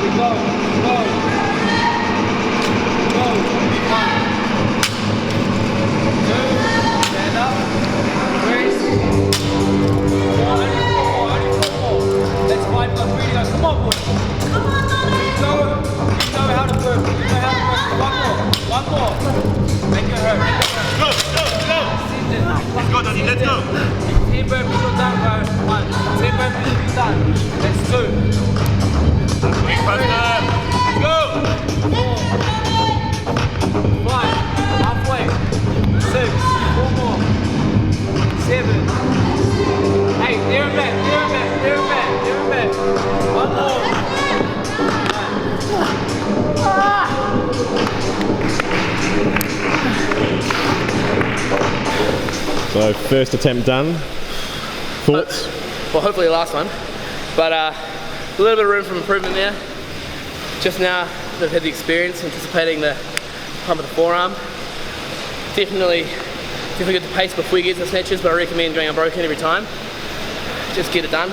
Go. Stand up. Brace. 4, only 4. Let's 5 plus 3 to go. Come on, boys. You know how to burp. One more. Make it hurt. Go. Let's go, Donnie, let's go. 10 burpees you're done, bro. 1. 10 burpees you're done. That's 2. Quick, faster. Let's go. 4. 5. Halfway. 6. 4 more. 7. 8. There and back. 1 more. So first attempt done. Thoughts? Well, hopefully the last one. But a little bit of room for improvement there. Just now that I've had the experience, anticipating the pump of the forearm. Definitely get the pace before you get to the snatches, but I recommend doing unbroken every time. Just get it done.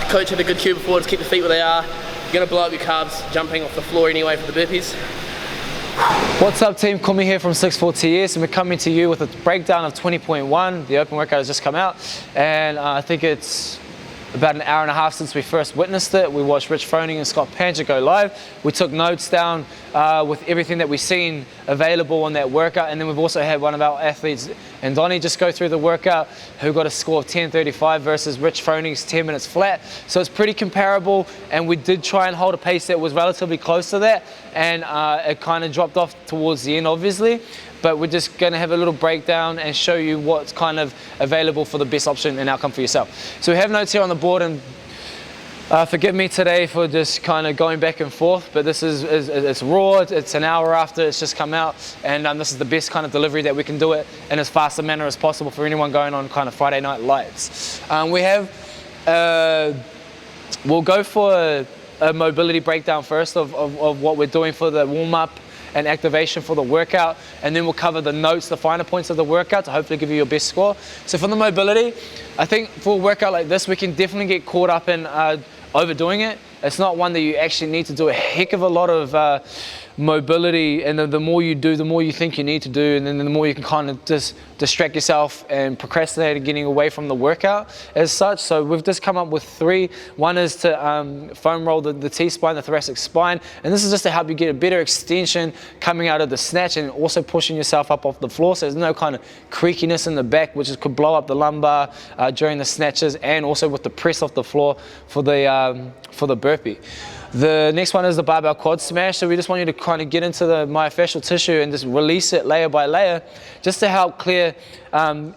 Coach had a good cue before, just keep the feet where they are. You're gonna blow up your calves jumping off the floor anyway for the burpees. What's up team, Komi here from 640TS, and we're coming to you with a breakdown of 20.1. The open workout has just come out, and I think it's about an hour and a half since we first witnessed it. We watched Rich Froning and Scott Pancher go live. We took notes down with everything that we've seen available on that workout, and then we've also had one of our athletes, Andoni, just go through the workout, who got a score of 10:35 versus Rich Froning's 10 minutes flat. So it's pretty comparable, and we did try and hold a pace that was relatively close to that, and it kind of dropped off towards the end, obviously. But we're just going to have a little breakdown and show you what's kind of available for the best option and outcome for yourself. So we have notes here on the board, and forgive me today for just kind of going back and forth, but this is it's raw, it's an hour after it's just come out, and this is the best kind of delivery that we can do it in as fast a manner as possible for anyone going on kind of Friday night lights. We have, we'll go for a mobility breakdown first of what we're doing for the warm-up and activation for the workout, and then we'll cover the notes, the finer points of the workout to hopefully give you your best score. So for the mobility, I think for a workout like this, we can definitely get caught up in overdoing it. It's not one that you actually need to do a heck of a lot of mobility, and the more you do, the more you think you need to do, and then the more you can kind of just distract yourself and procrastinate and getting away from the workout as such. So we've just come up with 3. One is to foam roll the T-spine, the thoracic spine, and this is just to help you get a better extension coming out of the snatch and also pushing yourself up off the floor, so there's no kind of creakiness in the back, which could blow up the lumbar during the snatches, and also with the press off the floor for the burpee. The next one is the barbell quad smash. So we just want you to kind of get into the myofascial tissue and just release it layer by layer, just to help clear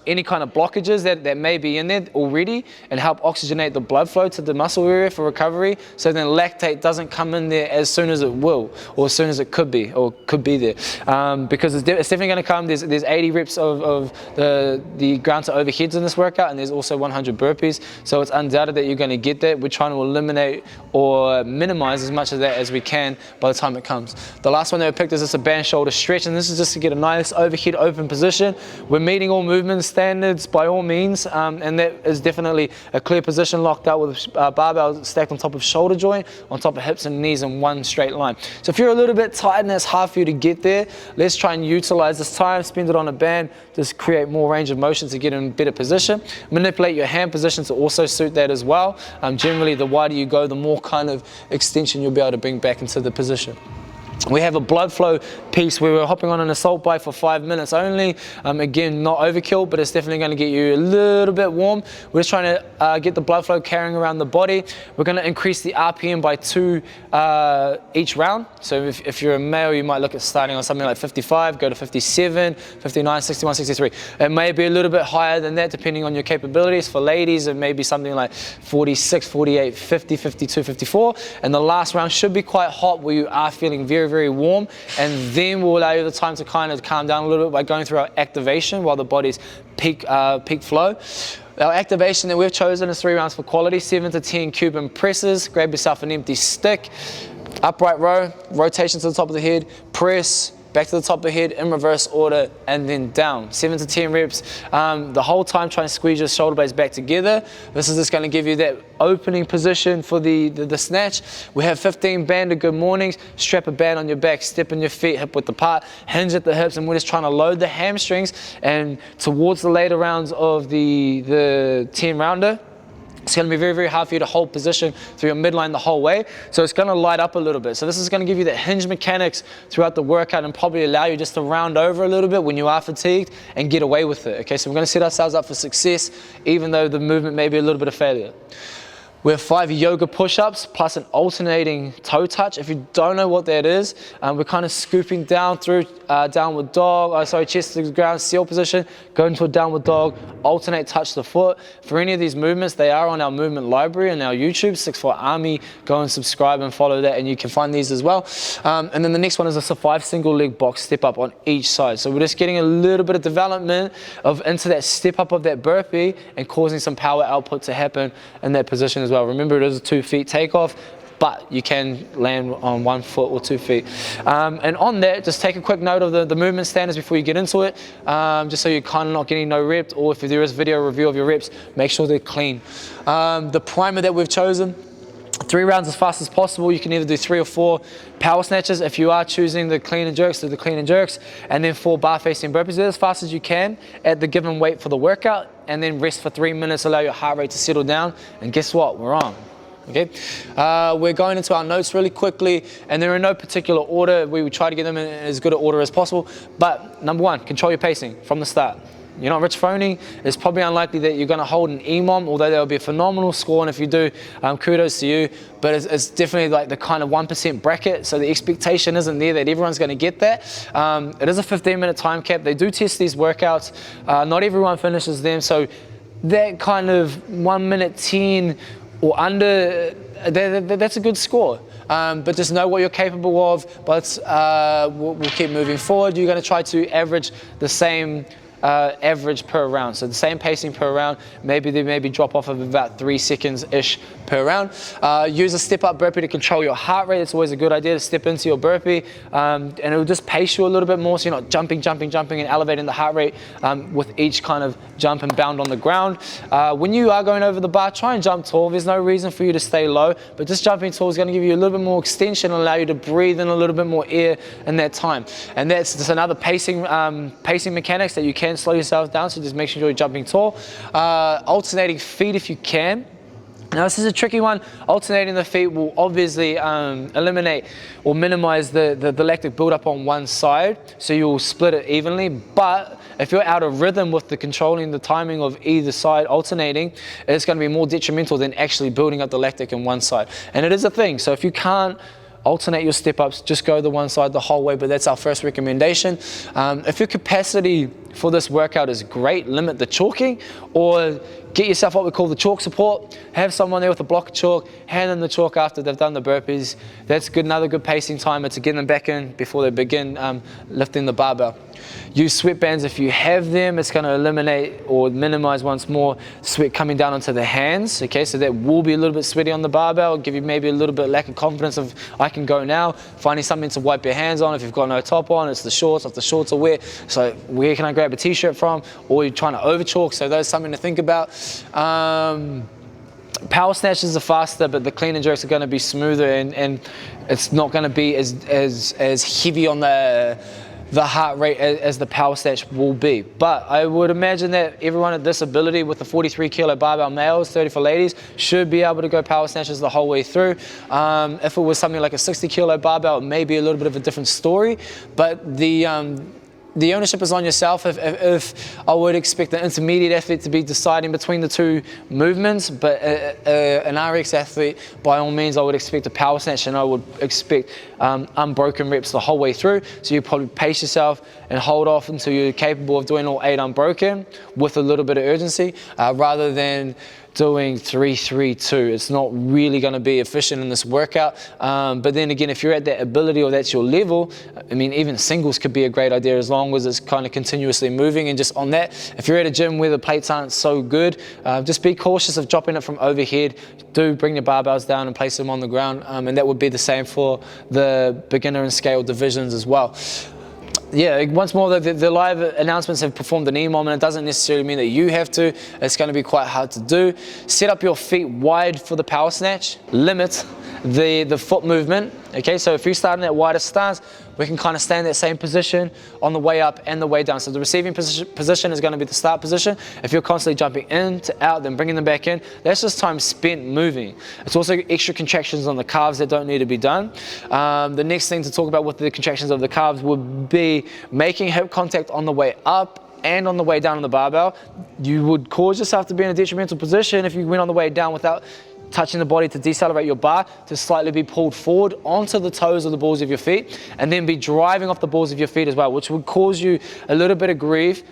any kind of blockages that may be in there already, and help oxygenate the blood flow to the muscle area for recovery, so then lactate doesn't come in there as soon as it will, or as soon as it could be there, because it's definitely going to come. There's 80 reps of the ground to overheads in this workout, and there's also 100 burpees, so it's undoubted that you're going to get that. We're trying to eliminate or minimize as much of that as we can by the time it comes. The last one that we picked is just a band shoulder stretch, and this is just to get a nice overhead open position. We're meeting all movement standards by all means, and that is definitely a clear position locked out with barbell stacked on top of shoulder joint, on top of hips and knees in one straight line. So if you're a little bit tight and it's hard for you to get there, let's try and utilize this time, spend it on a band, just create more range of motion to get in a better position. Manipulate your hand position to also suit that as well. Generally, the wider you go, the more kind of extension you'll be able to bring back into the position. We have a blood flow piece where we're hopping on an assault bike for 5 minutes only. Again, not overkill, but it's definitely going to get you a little bit warm. We're just trying to get the blood flow carrying around the body. We're going to increase the RPM by 2 each round. So if you're a male, you might look at starting on something like 55, go to 57, 59, 61, 63. It may be a little bit higher than that depending on your capabilities. For ladies, it may be something like 46, 48, 50, 52, 54. And the last round should be quite hot, where you are feeling very, very warm, and then we'll allow you the time to kind of calm down a little bit by going through our activation while the body's peak flow. Our activation that we've chosen is 3 rounds for quality, 7 to 10 Cuban presses. Grab yourself an empty stick, upright row, rotation to the top of the head, press, back to the top of the head in reverse order, and then down. 7 to 10 reps. The whole time try and squeeze your shoulder blades back together. This is just going to give you that opening position for the snatch. We have 15 banded good mornings. Strap a band on your back, step in your feet hip width apart, hinge at the hips, and we're just trying to load the hamstrings. And towards the later rounds of the 10 rounder, it's going to be very, very hard for you to hold position through your midline the whole way. So it's going to light up a little bit. So this is going to give you that hinge mechanics throughout the workout and probably allow you just to round over a little bit when you are fatigued and get away with it. Okay, so we're going to set ourselves up for success, even though the movement may be a little bit of failure. We have 5 yoga push-ups plus an alternating toe touch. If you don't know what that is, we're kind of scooping down through downward dog, chest to the ground, seal position, go into a downward dog, alternate touch the foot. For any of these movements, they are on our movement library and our YouTube, 6'4 Army. Go and subscribe and follow that, and you can find these as well. And then the next one is a 5 single leg box step up on each side. So we're just getting a little bit of development into that step up of that burpee and causing some power output to happen in that position as well. Remember, it is a 2 feet takeoff, but you can land on 1 foot or 2 feet. And on that, just take a quick note of the movement standards before you get into it, just so you're kind of not getting no reps, or if there is video review of your reps, make sure they're clean. The primer that we've chosen, 3 rounds as fast as possible. You can either do 3 or 4 power snatches. If you are choosing the clean and jerks, do the clean and jerks, and then 4 bar facing burpees. Do as fast as you can at the given weight for the workout, and then rest for 3 minutes, allow your heart rate to settle down, and guess what? We're on. Okay, we're going into our notes really quickly, and they're in no particular order. We would try to get them in as good an order as possible, but number 1, control your pacing from the start. You're not rich phoning, it's probably unlikely that you're going to hold an EMOM, although that would be a phenomenal score, and if you do, kudos to you, but it's definitely like the kind of 1% bracket, so the expectation isn't there that everyone's going to get that. It is a 15-minute time cap. They do test these workouts. Not everyone finishes them, so that kind of 1 minute 10 or under, that's a good score. But just know what you're capable of, but we'll keep moving forward. You're going to try to average the same average per round, so the same pacing per round. Maybe they maybe drop off of about 3 seconds-ish per round. Use a step-up burpee to control your heart rate. It's always a good idea to step into your burpee, and it will just pace you a little bit more, so you're not jumping and elevating the heart rate with each kind of jump and bound on the ground. When you are going over the bar, try and jump tall. There's no reason for you to stay low, but just jumping tall is going to give you a little bit more extension and allow you to breathe in a little bit more air in that time. And that's just another pacing mechanics that you can slow yourself down, so just make sure you're jumping tall. Alternating feet if you can. Now this is a tricky one. Alternating the feet will obviously eliminate or minimize the lactic buildup on one side, so you'll split it evenly, but if you're out of rhythm with the controlling the timing of either side alternating, it's going to be more detrimental than actually building up the lactic in one side. And it is a thing, so if you can't alternate your step-ups, just go the one side the whole way, but that's our first recommendation. If your capacity for this workout is great, limit the chalking, or get yourself what we call the chalk support. Have someone there with a block of chalk, hand them the chalk after they've done the burpees. That's good, another good pacing timer to get them back in before they begin lifting the barbell. Use sweatbands if you have them. It's going to eliminate or minimize once more sweat coming down onto the hands. Okay, so that will be a little bit sweaty on the barbell, give you maybe a little bit lack of confidence of I can go now. Finding something to wipe your hands on if you've got no top on, it's the shorts, if the shorts are wet. So where can I grab a t-shirt from? Or you're trying to over chalk, so that's something to think about. Power snatches are faster, but the clean and jerks are going to be smoother, and it's not going to be as heavy on the heart rate as the power snatch will be. But I would imagine that everyone at this ability with the 43 kilo barbell males, 30 for ladies, should be able to go power snatches the whole way through. If it was something like a 60 kilo barbell, it may be a little bit of a different story, but the ownership is on yourself. If I would expect the intermediate athlete to be deciding between the two movements, but an RX athlete, by all means, I would expect a power snatch, and I would expect unbroken reps the whole way through. So you probably pace yourself and hold off until you're capable of doing all 8 unbroken with a little bit of urgency, rather than doing 3-3-2. It's not really going to be efficient in this workout. But then again, if you're at that ability or that's your level, I mean, even singles could be a great idea as long as it's kind of continuously moving. And just on that, if you're at a gym where the plates aren't so good, just be cautious of dropping it from overhead. Do bring your barbells down and place them on the ground. And that would be the same for the beginner and scale divisions as well. Yeah, once more, the live announcements have performed an EMOM, and it doesn't necessarily mean that you have to. It's going to be quite hard to do. Set up your feet wide for the power snatch. Limit the foot movement. Okay, so if you're starting at wider stance, we can kind of stay in that same position on the way up and the way down. So the receiving position is going to be the start position. If you're constantly jumping in to out, then bringing them back in, that's just time spent moving. It's also extra contractions on the calves that don't need to be done. The next thing to talk about with the contractions of the calves would be making hip contact on the way up and on the way down on the barbell. You would cause yourself to be in a detrimental position if you went on the way down without touching the body to decelerate your bar, to slightly be pulled forward onto the toes of the balls of your feet, and then be driving off the balls of your feet as well, which would cause you a little bit of grief.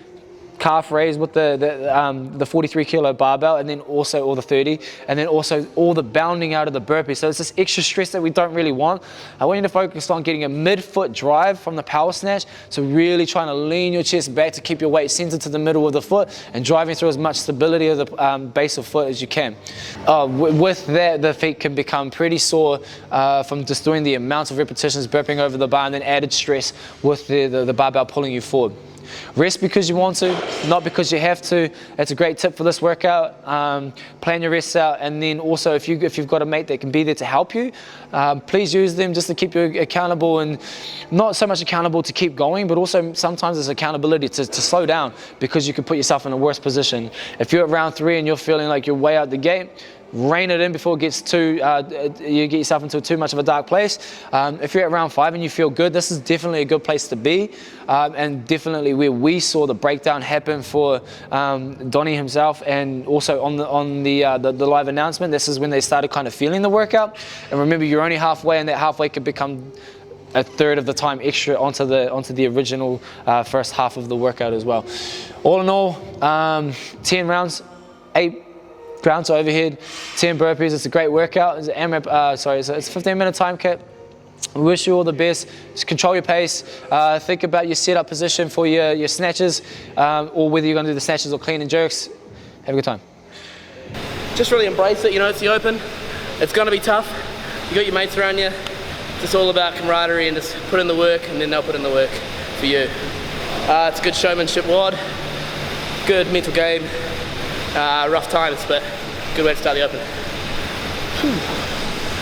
Calf raise with the 43 kilo barbell, and then also all the 30, and then also all the bounding out of the burpee. So it's this extra stress that we don't really want. I want you to focus on getting a mid-foot drive from the power snatch. So really trying to lean your chest back to keep your weight centered to the middle of the foot and driving through as much stability of the base of foot as you can. With that, the feet can become pretty sore from just doing the amount of repetitions burping over the bar, and then added stress with the barbell pulling you forward. Rest because you want to, not because you have to. That's a great tip for this workout. Plan your rests out, and then also if you've got a mate that can be there to help you, please use them just to keep you accountable, and not so much accountable to keep going, but also sometimes it's accountability to slow down, because you can put yourself in a worse position. If you're at round 3 and you're feeling like you're way out the gate, rein it in before it gets you get yourself into too much of a dark place. If you're at round 5 and you feel good, this is definitely a good place to be, and definitely where we saw the breakdown happen for Donnie himself, and also on the live announcement. This is when they started kind of feeling the workout. And remember, you're only halfway, and that halfway could become a third of the time extra onto the original first half of the workout as well. All in all, 10 rounds, 8 ground to overhead, 10 burpees. It's a great workout. It's an it's a 15-minute time cap. We wish you all the best. Just control your pace. Think about your setup position for your snatches, or whether you're going to do the snatches or clean and jerks. Have a good time. Just really embrace it. You know, it's the open. It's going to be tough. You got your mates around you. It's just all about camaraderie, and just put in the work, and then they'll put in the work for you. It's a good showmanship WOD. Good mental game. Rough times, but good way to start the open.